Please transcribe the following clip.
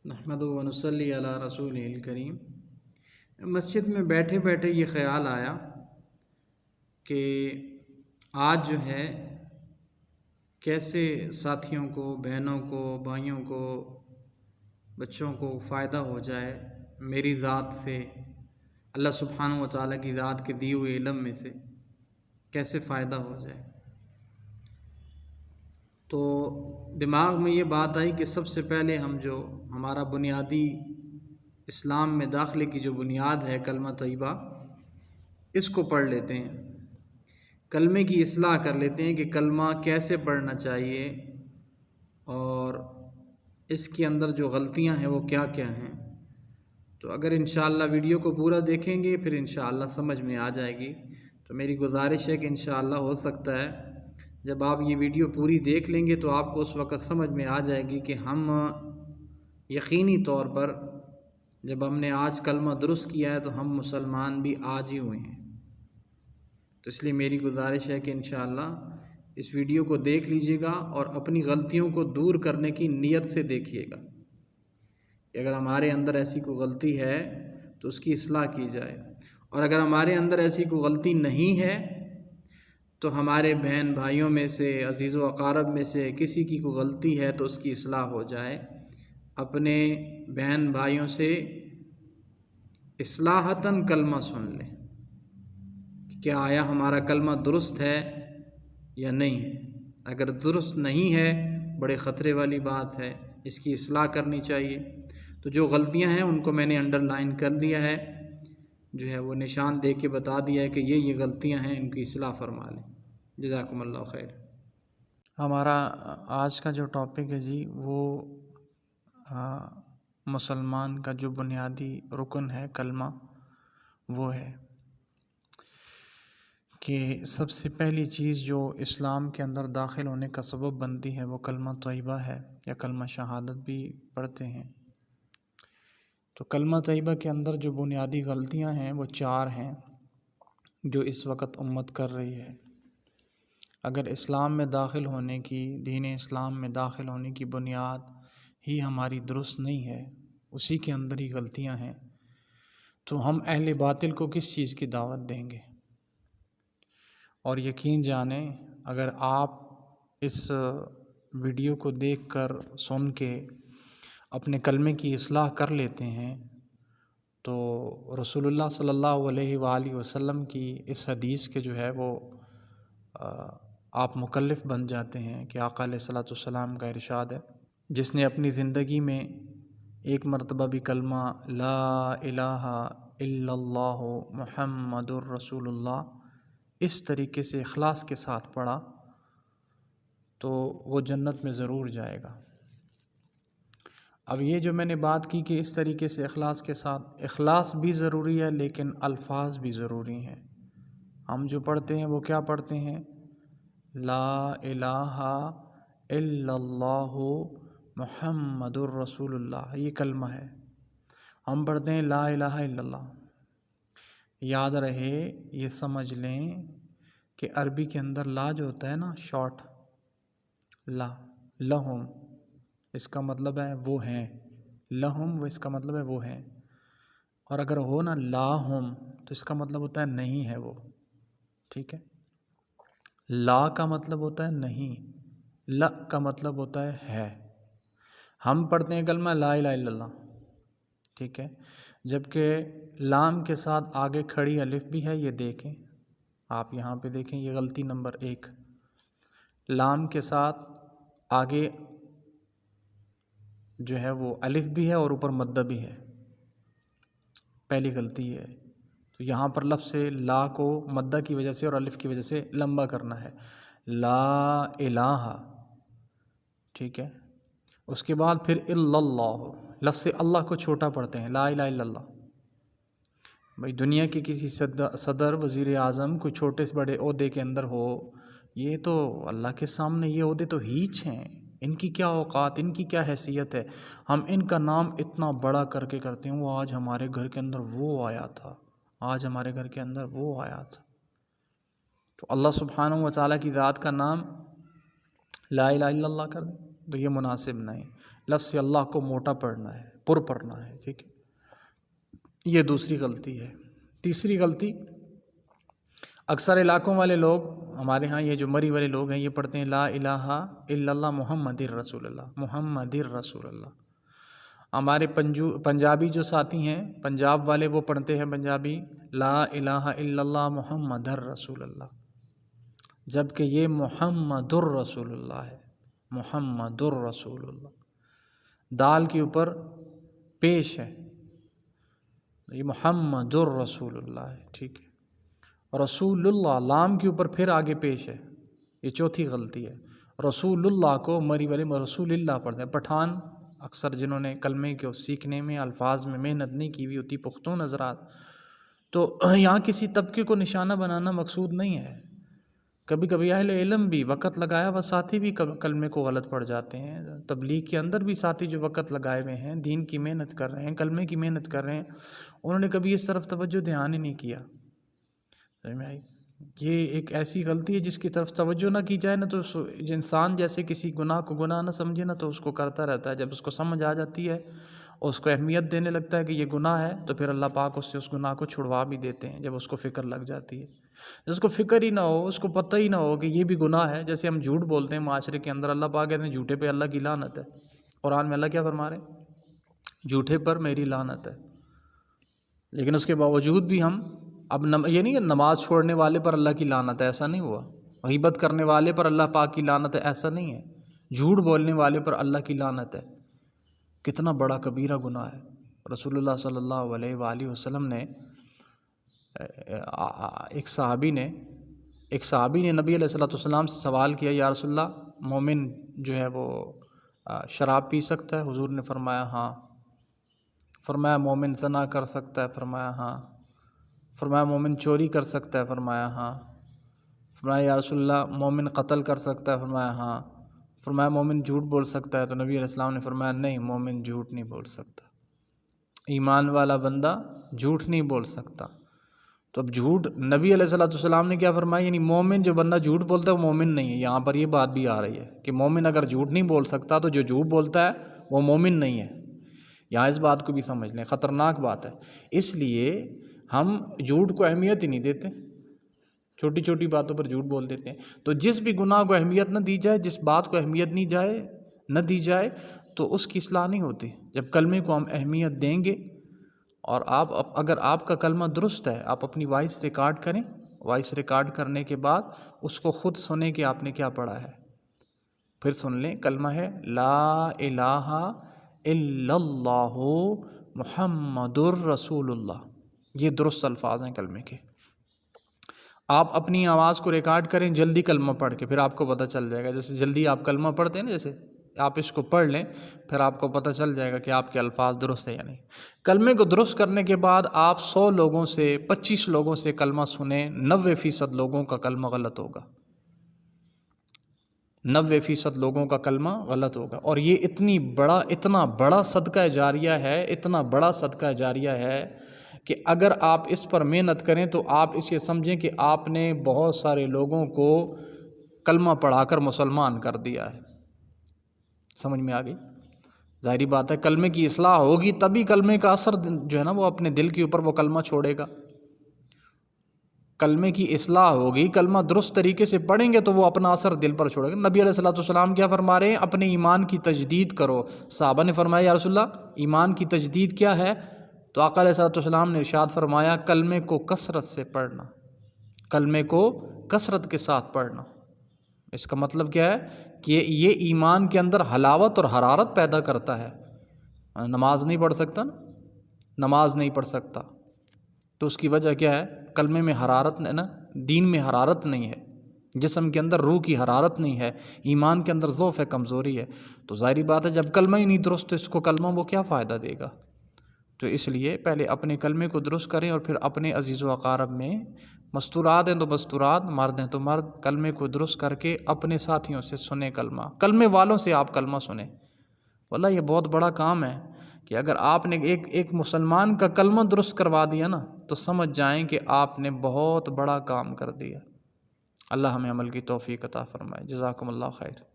نحمد و نصلی علی رسول الکریم۔ مسجد میں بیٹھے بیٹھے یہ خیال آیا کہ آج جو ہے کیسے ساتھیوں کو، بہنوں کو، بھائیوں کو، بچوں کو فائدہ ہو جائے میری ذات سے، اللہ سبحانہ و تعالیٰ کی ذات کے دیے ہوئے علم میں سے کیسے فائدہ ہو جائے۔ تو دماغ میں یہ بات آئی کہ سب سے پہلے ہمارا بنیادی اسلام میں داخلے کی جو بنیاد ہے کلمہ طیبہ، اس کو پڑھ لیتے ہیں، کلمے کی اصلاح کر لیتے ہیں کہ کلمہ کیسے پڑھنا چاہیے اور اس کے اندر جو غلطیاں ہیں وہ کیا کیا ہیں۔ تو اگر انشاءاللہ ویڈیو کو پورا دیکھیں گے پھر انشاءاللہ سمجھ میں آ جائے گی۔ تو میری گزارش ہے کہ انشاءاللہ ہو سکتا ہے جب آپ یہ ویڈیو پوری دیکھ لیں گے تو آپ کو اس وقت سمجھ میں آ جائے گی کہ ہم یقینی طور پر جب ہم نے آج کلمہ درست کیا ہے تو ہم مسلمان بھی آج ہی ہوئے ہیں۔ تو اس لیے میری گزارش ہے کہ انشاءاللہ اس ویڈیو کو دیکھ لیجئے گا اور اپنی غلطیوں کو دور کرنے کی نیت سے دیکھیے گا کہ اگر ہمارے اندر ایسی کوئی غلطی ہے تو اس کی اصلاح کی جائے، اور اگر ہمارے اندر ایسی کوئی غلطی نہیں ہے تو ہمارے بہن بھائیوں میں سے، عزیز و اقارب میں سے کسی کی کوئی غلطی ہے تو اس کی اصلاح ہو جائے۔ اپنے بہن بھائیوں سے اصلاحتاً کلمہ سن لیں کہ کیا آیا ہمارا کلمہ درست ہے یا نہیں ہے۔ اگر درست نہیں ہے بڑے خطرے والی بات ہے، اس کی اصلاح کرنی چاہیے۔ تو جو غلطیاں ہیں ان کو میں نے انڈر لائن کر دیا ہے، جو ہے وہ نشان دے کے بتا دیا ہے کہ یہ غلطیاں ہیں، ان کی اصلاح فرما لیں۔ جزاکم اللہ خیر۔ ہمارا آج کا جو ٹاپک ہے جی وہ مسلمان کا جو بنیادی رکن ہے کلمہ، وہ ہے کہ سب سے پہلی چیز جو اسلام کے اندر داخل ہونے کا سبب بنتی ہے وہ کلمہ طیبہ ہے، یا کلمہ شہادت بھی پڑھتے ہیں۔ تو کلمہ طیبہ کے اندر جو بنیادی غلطیاں ہیں وہ 4 ہیں جو اس وقت امت کر رہی ہے۔ اگر اسلام میں داخل ہونے کی، دین اسلام میں داخل ہونے کی بنیاد ہی ہماری درست نہیں ہے، اسی کے اندر ہی غلطیاں ہیں، تو ہم اہل باطل کو کس چیز کی دعوت دیں گے؟ اور یقین جانیں اگر آپ اس ویڈیو کو دیکھ کر، سن کے اپنے کلمے کی اصلاح کر لیتے ہیں تو رسول اللہ صلی اللہ علیہ وآلہ وسلم کی اس حدیث کے جو ہے وہ آپ مکلف بن جاتے ہیں کہ آقا علیہ الصلوۃ والسلام کا ارشاد ہے، جس نے اپنی زندگی میں ایک مرتبہ بھی کلمہ لا الہ الا اللہ محمد الرسول اللہ اس طریقے سے اخلاص کے ساتھ پڑھا تو وہ جنت میں ضرور جائے گا۔ اب یہ جو میں نے بات کی کہ اس طریقے سے اخلاص کے ساتھ، اخلاص بھی ضروری ہے لیکن الفاظ بھی ضروری ہیں۔ ہم جو پڑھتے ہیں وہ کیا پڑھتے ہیں؟ لا الہ الا اللہ محمد الرسول اللہ، یہ کلمہ ہے۔ ہم پڑھتے ہیں لا الہ الا اللہ۔ یاد رہے، یہ سمجھ لیں کہ عربی کے اندر لا جو ہوتا ہے نا، شارٹ لا، لہم اس کا مطلب ہے وہ ہیں، لہم وہ اس کا مطلب ہے وہ ہیں، اور اگر ہو نا لاہم تو اس کا مطلب ہوتا ہے نہیں ہے وہ، ٹھیک ہے۔ لا کا مطلب ہوتا ہے نہیں، لا کا مطلب ہوتا ہے۔ ہم پڑھتے ہیں کلمہ لا الہ الا اللہ، ٹھیک ہے، جبکہ لام کے ساتھ آگے کھڑی الف بھی ہے، یہ دیکھیں آپ یہاں پہ دیکھیں، یہ غلطی نمبر 1، لام کے ساتھ آگے جو ہے وہ الف بھی ہے اور اوپر مدہ بھی ہے، پہلی غلطی ہے۔ تو یہاں پر لفظ لا کو مدہ کی وجہ سے اور الف کی وجہ سے لمبا کرنا ہے، لا الہ، ٹھیک ہے۔ اس کے بعد پھر الا اللہ، لفظ اللہ کو چھوٹا پڑھتے ہیں، لا الہ الا اللہ۔ بھائی دنیا کے کسی صدر، وزیر اعظم کوئی چھوٹے سے بڑے عہدے کے اندر ہو، یہ تو اللہ کے سامنے یہ عہدے تو ہیچ ہیں، ان کی کیا اوقات، ان کی کیا حیثیت ہے۔ ہم ان کا نام اتنا بڑا کر کے کرتے ہیں، وہ آج ہمارے گھر کے اندر وہ آیا تھا، آج ہمارے گھر کے اندر وہ آیا تھا۔ تو اللہ سبحانہ و تعالیٰ کی ذات کا نام لا الہ الا اللہ کر دیں تو یہ مناسب نہیں، لفظ اللہ کو موٹا پڑھنا ہے، پر پڑھنا ہے، ٹھیک ہے، یہ دوسری غلطی ہے۔ تیسری غلطی، اکثر علاقوں والے لوگ، ہمارے ہاں یہ جو مری والے لوگ ہیں، یہ پڑھتے ہیں لا الہ الا اللہ محمد الرسول اللہ، محمد الرسول اللہ۔ ہمارے پنجابی جو ساتھی ہیں، پنجاب والے، وہ پڑھتے ہیں پنجابی لا الہ الا اللہ محمد الرسول اللہ، جبکہ یہ محمد الرسول اللہ ہے، محمد الرسول اللہ، دال کے اوپر پیش ہے، یہ محمد الرسول اللہ ہے، ٹھیک ہے۔ رسول اللہ لام کے اوپر پھر آگے پیش ہے، یہ چوتھی غلطی ہے۔ رسول اللہ کو مری والے رسول اللہ پڑھتے ہیں۔ پٹھان اکثر جنہوں نے کلمے کو سیکھنے میں، الفاظ میں محنت نہیں کی ہوئی ہوتی، پختون حضرات، تو یہاں کسی طبقے کو نشانہ بنانا مقصود نہیں ہے۔ کبھی کبھی اہل علم بھی وقت لگایا ہوا ساتھی بھی کلمے کو غلط پڑھ جاتے ہیں۔ تبلیغ کے اندر بھی ساتھی جو وقت لگائے ہوئے ہیں، دین کی محنت کر رہے ہیں، کلمے کی محنت کر رہے ہیں، انہوں نے کبھی اس طرف توجہ دھیان ہی نہیں کیا۔ یہ ایک ایسی غلطی ہے جس کی طرف توجہ نہ کی جائے نا، تو انسان جیسے کسی گناہ کو گناہ نہ سمجھے نا، تو اس کو کرتا رہتا ہے۔ جب اس کو سمجھ آ جاتی ہے اور اس کو اہمیت دینے لگتا ہے کہ یہ گناہ ہے، تو پھر اللہ پاک اس سے اس گناہ کو چھڑوا بھی دیتے ہیں، جب اس کو فکر لگ جاتی ہے۔ جس کو فکر ہی نہ ہو، اس کو پتہ ہی نہ ہو کہ یہ بھی گناہ ہے، جیسے ہم جھوٹ بولتے ہیں معاشرے کے اندر، اللہ پاک کہتے ہیں جھوٹے پہ اللہ کی لعنت ہے۔ قرآن میں اللہ کیا فرما رہے ہیں؟ جھوٹے پر میری لعنت ہے۔ لیکن اس کے باوجود بھی ہم اب یہ نہیں کہ نماز چھوڑنے والے پر اللہ کی لعنت ہے، ایسا نہیں ہوا۔ غیبت کرنے والے پر اللہ پاک کی لعنت ہے، ایسا نہیں ہے۔ جھوٹ بولنے والے پر اللہ کی لعنت ہے۔ کتنا بڑا کبیرہ گناہ ہے۔ رسول اللہ صلی اللہ علیہ وآلہ وسلم نے ایک صحابی نے نبی علیہ الصلوۃ والسلام سے سوال کیا، یا رسول اللہ، مومن جو ہے وہ شراب پی سکتا ہے؟ حضور نے فرمایا ہاں۔ فرمایا مومن زنا کر سکتا ہے؟ فرمایا ہاں۔ فرمایا مومن چوری کر سکتا ہے؟ فرمایا ہاں۔ فرمایا یا رسول اللہ، مومن قتل کر سکتا ہے؟ فرمایا ہاں۔ فرمایا مومن جھوٹ بول سکتا ہے؟ تو نبی علیہ السلام نے فرمایا نہیں، مومن جھوٹ نہیں بول سکتا، ایمان والا بندہ جھوٹ نہیں بول سکتا۔ تو اب جھوٹ، نبی علیہ السلام نے کیا فرمایا؟ یعنی مومن جو بندہ جھوٹ بولتا ہے وہ مومن نہیں ہے۔ یہاں پر یہ بات بھی آ رہی ہے کہ مومن اگر جھوٹ نہیں بول سکتا تو جو جھوٹ بولتا ہے وہ مومن نہیں ہے۔ یہاں اس بات کو بھی سمجھ لیں، خطرناک بات ہے۔ اس لیے ہم جھوٹ کو اہمیت ہی نہیں دیتے، چھوٹی چھوٹی باتوں پر جھوٹ بول دیتے ہیں۔ تو جس بھی گناہ کو اہمیت نہ دی جائے، جس بات کو اہمیت نہ دی جائے، تو اس کی اصلاح نہیں ہوتی۔ جب کلمے کو ہم اہمیت دیں گے، اور اگر آپ کا کلمہ درست ہے، آپ اپنی وائس ریکارڈ کریں، وائس ریکارڈ کرنے کے بعد اس کو خود سنیں کہ آپ نے کیا پڑھا ہے، پھر سن لیں۔ کلمہ ہے لا الہ الا اللہ محمد الرسول اللہ، یہ درست الفاظ ہیں کلمے کے۔ آپ اپنی آواز کو ریکارڈ کریں جلدی کلمہ پڑھ کے، پھر آپ کو پتہ چل جائے گا۔ جیسے جلدی آپ کلمہ پڑھتے ہیں نا، جیسے آپ اس کو پڑھ لیں، پھر آپ کو پتہ چل جائے گا کہ آپ کے الفاظ درست ہیں یا نہیں۔ کلمے کو درست کرنے کے بعد آپ 100 لوگوں سے 25 لوگوں سے کلمہ سنیں، 90% لوگوں کا کلمہ غلط ہوگا، 90% لوگوں کا کلمہ غلط ہوگا۔ اور یہ اتنا بڑا صدقہ جاریہ ہے، اتنا بڑا صدقہ جاریہ ہے کہ اگر آپ اس پر محنت کریں تو آپ اسے سمجھیں کہ آپ نے بہت سارے لوگوں کو کلمہ پڑھا کر مسلمان کر دیا ہے۔ سمجھ میں آ گئی؟ ظاہری بات ہے، کلمے کی اصلاح ہوگی تبھی کلمے کا اثر جو ہے نا وہ اپنے دل کے اوپر وہ کلمہ چھوڑے گا۔ کلمے کی اصلاح ہوگی، کلمہ درست طریقے سے پڑھیں گے تو وہ اپنا اثر دل پر چھوڑے گا۔ نبی علیہ الصلوۃ والسلام کیا فرما رہے ہیں؟ اپنے ایمان کی تجدید کرو۔ صحابہ نے فرمایا یا رسول اللہ، ایمان کی تجدید کیا ہے؟ تو آقا علیہ الصلوۃ والسلام نے ارشاد فرمایا کلمے کو کثرت سے پڑھنا، کلمے کو کثرت کے ساتھ پڑھنا۔ اس کا مطلب کیا ہے کہ یہ ایمان کے اندر حلاوت اور حرارت پیدا کرتا ہے۔ نماز نہیں پڑھ سکتا نا، نماز نہیں پڑھ سکتا تو اس کی وجہ کیا ہے؟ کلمے میں حرارت نا، دین میں حرارت نہیں ہے، جسم کے اندر روح کی حرارت نہیں ہے، ایمان کے اندر ضعف ہے، کمزوری ہے۔ تو ظاہری بات ہے جب کلمہ ہی نہیں درست تو اس کو کلمہ وہ کیا فائدہ دے گا؟ تو اس لیے پہلے اپنے کلمے کو درست کریں اور پھر اپنے عزیز و اقارب میں، مستورات ہیں تو مستورات، مرد ہیں تو مرد، کلمے کو درست کر کے اپنے ساتھیوں سے سنیں کلمہ، کلمے والوں سے آپ کلمہ سنیں۔ واللہ یہ بہت بڑا کام ہے کہ اگر آپ نے ایک مسلمان کا کلمہ درست کروا دیا نا تو سمجھ جائیں کہ آپ نے بہت بڑا کام کر دیا۔ اللہ ہمیں عمل کی توفیق عطا فرمائے۔ جزاکم اللہ خیر۔